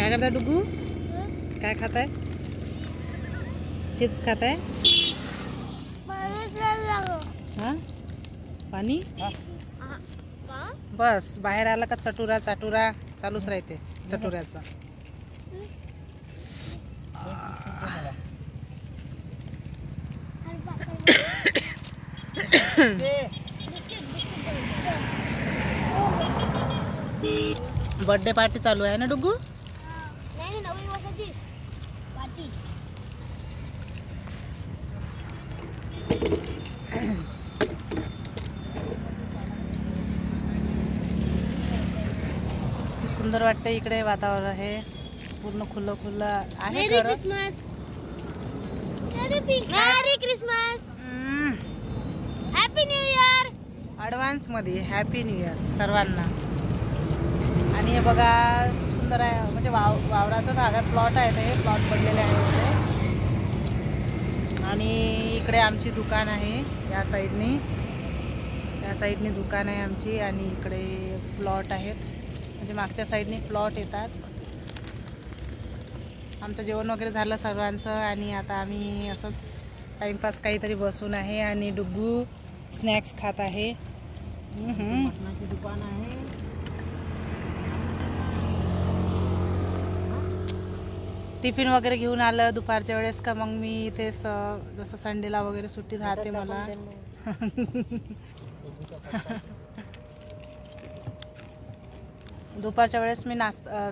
काय करताय डुगू? काय खाताय? चिप्स खाताय? हाँ पानी बस बाहेर आला का चटुरा चटुरा चालूच राहते चटुऱ्याचा. बर्थडे पार्टी चालू आहे ना डुगू? नाही नवीन वर्षाची पार्टी. सुंदर वाटतं इकडे वातावरण आहे पूर्ण खुलं खुलं आहे. मेरी क्रिसमस. मेरी Christmas. Happy new year. Advance मध्ये हॅपी न्यू इयर सर्वांना. आणि हे बघा सुंदर आहे म्हणजे वावराच्या भागात प्लॉट आहे ते प्लॉट पडलेले आहे इकडे. आणि इकडे आमची दुकान आहे या साईडनी दुकान आहे आमची. आणि इकडे प्लॉट आहेत म्हणजे मागच्या साईडनी प्लॉट येतात. आमचं जेवण वगैरे झालं सर्वांचं आणि आता आम्ही असंच टाईमपास काहीतरी बसून आहे. आणि डुग्गू स्नॅक्स खात आहे. मटणाची दुकान आहे. टिफिन वगैरे घेऊन आलं दुपारच्या वेळेस का मग मी इथे जसं संडेला वगैरे सुट्टी राहते मला. दुपारच्या वेळेस मी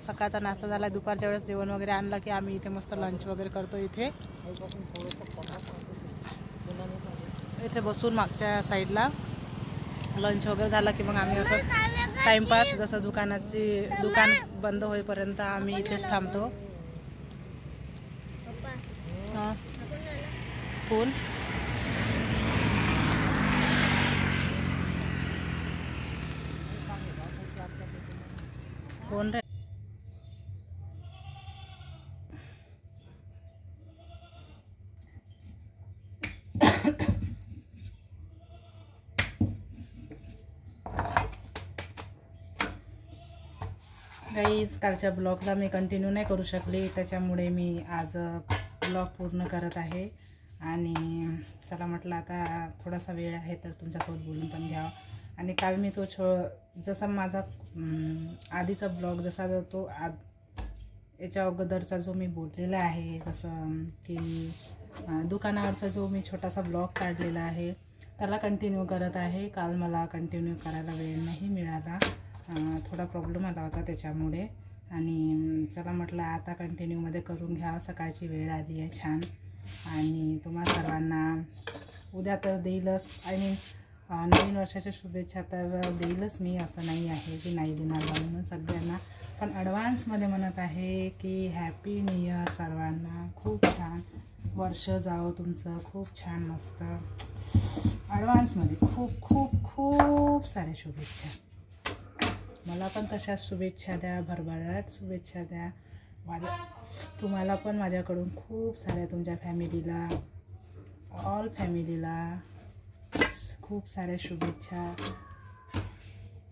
सकाळचा नाश्ता झाला. दुपारच्या वेळेस जेवण वगैरे आणलं की आम्ही इथे मस्त लंच वगैरे करतो. इथे बसून मागच्या साईडला लंच वगैरे झालं की मग आम्ही असंच टाईमपास जसं दुकान बंद होईपर्यंत आम्ही इथेच थांबतो. हां कोण कोण रे? गाईज कालच्या ब्लॉगला मी कंटिन्यू नाही करू शकले त्याच्यामुळे मी आज ब्लॉग पूर्ण करत आहे. आणि चला म्हटलं आता थोडासा वेळ आहे तर तुमच्यासोबत बोलून पण घ्यावं. आणि काल मी तो जसा माझा आधीचा ब्लॉग जसा तो याच्या अगोदरचा जो मी बोललेला आहे जसं की दुकानावरचा जो मी छोटासा ब्लॉग काढलेला आहे त्याला कंटिन्यू करत आहे. काल मला कंटिन्यू करायला वेळ नाही मिळाला. थोडा प्रॉब्लेम आला होता त्याच्यामुळे. आणि चला म्हटलं आता कंटिन्यूमध्ये करून घ्या. सकाळची वेळ आली आहे छान. आणि तुम्हा सर्वांना उद्या तर देईलच. नवीन वर्षाच्या शुभेच्छा तर देईलच मी, असं नाही आहे की नाही देणार म्हणून सगळ्यांना. पण ॲडव्हान्समध्ये म्हणत आहे की हॅपी न्यू इयर सर्वांना. खूप छान वर्ष जावं तुमचं, खूप छान मस्त. ॲडव्हान्समध्ये खूप खूप खूप साऱ्या शुभेच्छा. मला पण तशाच शुभेच्छा द्या, भरभराट शुभेच्छा द्या. तुम्हाला पण माझ्याकडून खूप साऱ्या तुमच्या फॅमिलीला ऑल फॅमिलीला खूप साऱ्या शुभेच्छा.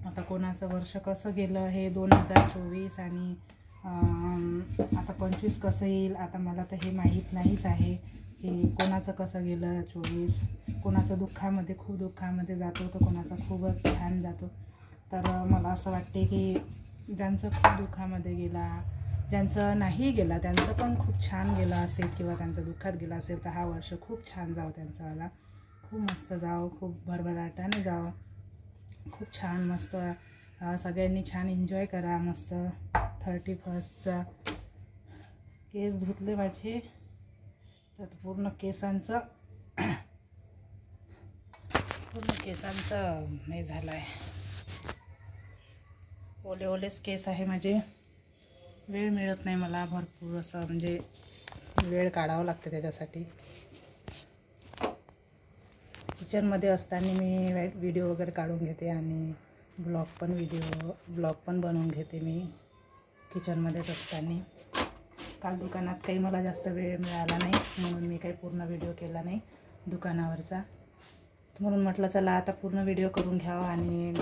आता कोणाचं वर्ष कसं गेलं हे 2024 आणि आता 25 कसं येईल आता मला तर हे माहीत नाहीच आहे की कोणाचं कसं गेलं 24. कोणाचं दुःखामध्ये खूप दुःखामध्ये जातो तर कोणाचा खूपच छान जातो. तर मला असं वाटते की ज्यांचं खूप दुःखामध्ये गेला, ज्यांचं नाही गेला त्यांचं पण खूप छान गेलं असेल किंवा त्यांचं दुःखात गेलं असेल तर हा वर्ष खूप छान जावं त्यांचावाला. खूप मस्त जावं, खूप भरभराटाने जावं, खूप छान मस्त. सगळ्यांनी छान एन्जॉय करा मस्त. 31चा केस धुतले माझे तर पूर्ण केसांचं हे झालं आहे. ओले ओलेच केस आहे माझे. वेळ मिळत नाही मला भरपूर असं म्हणजे वेळ काढावं लागते त्याच्यासाठी. किचनमध्ये असताना मी व्हिडिओ वगैरे काढून घेते आणि ब्लॉग पण बनवून घेते मी किचनमध्येच असताना. काल दुकानात काही मला जास्त वेळ मिळाला नाही म्हणून मी काही पूर्ण व्हिडिओ केला नाही दुकानावरचा. म्हणून म्हटलं चला आता पूर्ण व्हिडिओ करून घ्यावं आणि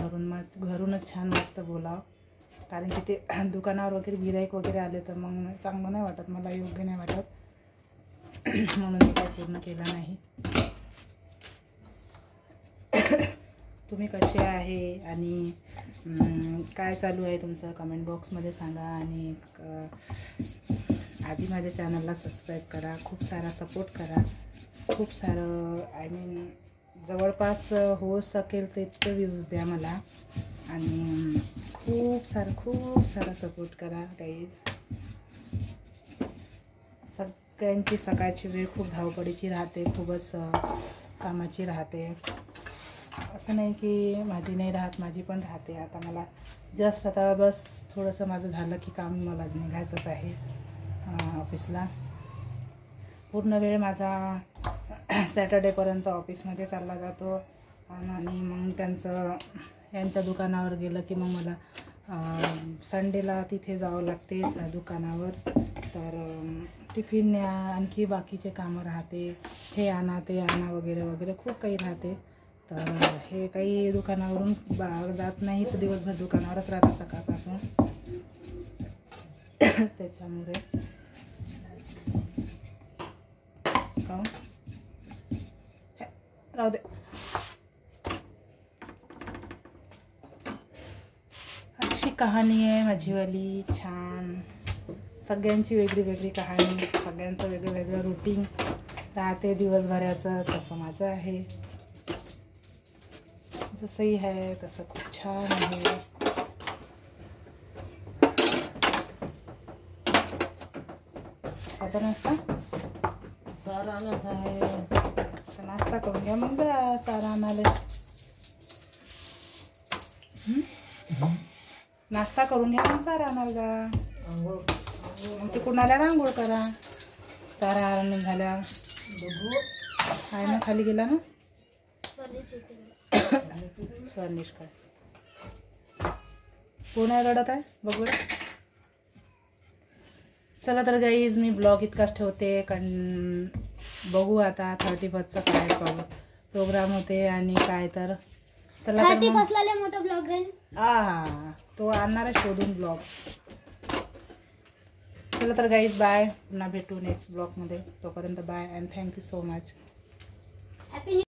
घरूनच छान मस्त बोलावं. कारण की ते दुकानावर वगैरे गिराईक वगैरे आले तर मग चांगलं नाही वाटत, मला योग्य नाही वाटत. म्हणून मी काय पूर्ण केलं नाही. तुम्ही कसे आहे आणि काय चालू आहे तुमचं कमेंट बॉक्समध्ये सांगा. आणि आधी माझ्या चॅनलला सबस्क्राईब करा, खूप सारा सपोर्ट करा, खूप सारं जवळपास हो शकेल तर इतके व्ह्यूज द्या मला. आणि खूप सारा सपोर्ट करा गाईज. सगळ्यांची सकाळची वेळ खूप धावपळीची राहते, खूपच कामाची राहते. असं नाही की माझी नाही राहत, माझी पण राहते. आता मला जस्ट आता बस थोडंसं माझं झालं की काम मला निघायचंच आहे ऑफिसला. पूर्ण वेळ माझा सॅटर्डेपर्यंत ऑफिसमध्ये चालला जातो. आणि मग यांच्या दुकानावर गेलं की मग मला संडेला तिथे जावं लागते दुकानावर. तर टिफिन न्या, आणखी बाकीचे कामं राहते, हे आणा ते आणा वगैरे वगैरे खूप काही राहते. तर हे काही दुकानावरून जात नाही तर दिवसभर दुकानावरच राहतात सकाळपासून. त्याच्यामुळे राहू दे. अशी कहाणी आहे माझीवाली. छान, सगळ्यांची वेगळी वेगळी कहाणी, सगळ्यांचं वेगळं वेगळं रुटीन राहते दिवसभराचं. तसं माझं आहे, जसंही आहे तसं खूप छान आहे. आता नाश्ता सारानाच आहे. आता नाश्ता करून घ्या मग जा सारा आणाले. नाश्ता करून घ्या मग सारा आणायला जा. मग ते कुणाला रांगोळ करा. सारा आणून झाल्या आहे ना, खाली गेला ना स्वर्णिष्का. कोण आहे रडत आहे बघू. चला तर गाईज मी ब्लॉग इतकाच ठेवते, कारण बघू आता 31चा काय प्रोग्राम होते आणि काय. तर चला तर मग मोठा ब्लॉग राहील. तो आणणार आहे शोधून ब्लॉग. चला तर गाईज बाय, पुन्हा भेटू नेक्स्ट ब्लॉगमध्ये. तोपर्यंत bye and thank you so much. Happy